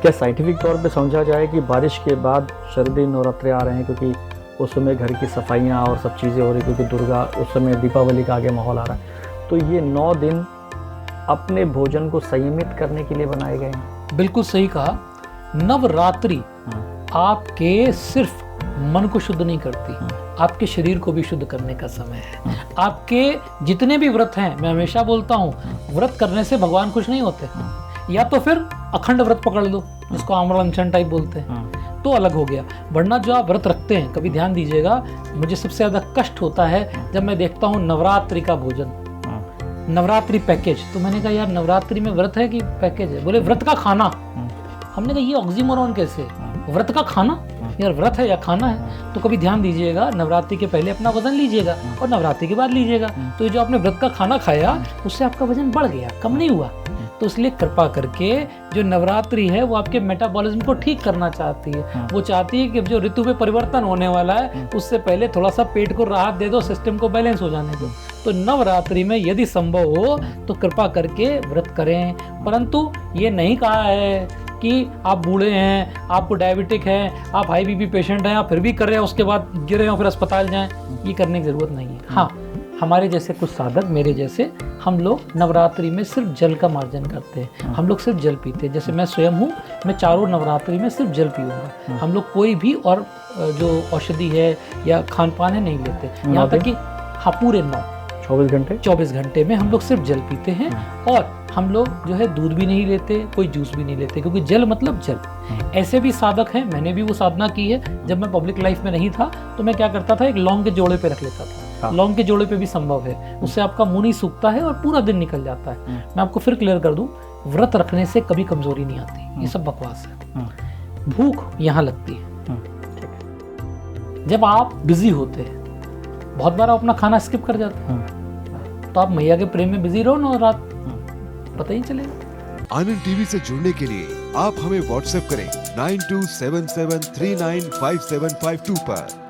क्या साइंटिफिक तौर पे समझा जाए कि बारिश के बाद शरदी नवरात्रे आ रहे हैं, क्योंकि उस समय घर की सफाइयाँ और सब चीज़ें हो रही, क्योंकि दुर्गा उस समय दीपावली का आगे माहौल आ रहा है, तो ये 9 दिन अपने भोजन को संयमित करने के लिए बनाए गए हैं? बिल्कुल सही कहा। नवरात्रि आपके सिर्फ मन को शुद्ध नहीं करती, आपके शरीर को भी शुद्ध करने का समय है। आपके जितने भी व्रत हैं, मैं हमेशा बोलता हूँ, व्रत करने से भगवान खुश नहीं होते। या तो फिर अखंड व्रत पकड़ लो, जिसको आम्र अनशन टाइप बोलते हैं, तो अलग हो गया। वरना जो आप व्रत रखते हैं, कभी ध्यान दीजिएगा, मुझे सबसे ज्यादा कष्ट होता है जब मैं देखता हूँ नवरात्रि का भोजन, नवरात्रि पैकेज। तो मैंने कहा यार नवरात्रि में व्रत है कि पैकेज है? बोले व्रत का खाना। हमने कहा ये ऑक्सीमोरॉन कैसे, व्रत का खाना? यार व्रत है या खाना है? तो कभी ध्यान दीजिएगा, नवरात्रि के पहले अपना वजन लीजिएगा और नवरात्रि के बाद लीजिएगा, तो ये जो आपने व्रत का खाना खाया उससे आपका वजन बढ़ गया, कम नहीं हुआ। तो इसलिए कृपा करके जो नवरात्रि है वो आपके मेटाबॉलिज्म को ठीक करना चाहती है। वो चाहती है कि जो ऋतु में परिवर्तन होने वाला है उससे पहले थोड़ा सा पेट को राहत दे दो, सिस्टम को बैलेंस हो जाने दो। तो नवरात्रि में यदि संभव हो तो कृपा करके व्रत करें। परंतु ये नहीं कहा है कि आप बूढ़े हैं, आपको डायबिटिक है, आप हाई बीपी पेशेंट हैं, आप फिर भी कर रहे हैं, उसके बाद गिरे हो फिर अस्पताल जाएं, ये करने की ज़रूरत नहीं है। हाँ, हमारे जैसे कुछ साधक, मेरे जैसे, हम लोग नवरात्रि में सिर्फ जल का मार्जन करते हैं। हम लोग सिर्फ जल पीते हैं। जैसे मैं स्वयं हूँ, मैं चारों नवरात्रि में सिर्फ जल पीऊँगा। हम लोग कोई भी और जो औषधि है या खान पान है नहीं लेते। यहाँ तक कि हाँ, पूरे 24 घंटे में हम लोग सिर्फ जल पीते हैं। और हम लोग जो है दूध भी नहीं लेते, कोई जूस भी नहीं लेते, क्योंकि जल मतलब जल। ऐसे भी साधक हैं, मैंने भी वो साधना की है। जब मैं पब्लिक लाइफ में नहीं था तो मैं क्या करता था, एक लौंग के जोड़े पे रख लेता था। लौंग के जोड़े पे भी संभव है, उससे आपका मुंह नहीं सूखता है और पूरा दिन निकल जाता है। मैं आपको फिर क्लियर कर दूं, व्रत रखने से कभी कमजोरी नहीं आती, ये सब बकवास है। भूख यहाँ लगती है जब आप बिजी होते हैं। बहुत बार आप अपना खाना स्किप कर जाते हैं, तो आप मैया के प्रेम में बिजी रहो ना, रात पता ही चलेगा। आनंद टीवी से जुड़ने के लिए आप हमें व्हाट्सएप करें 9277395752 पर।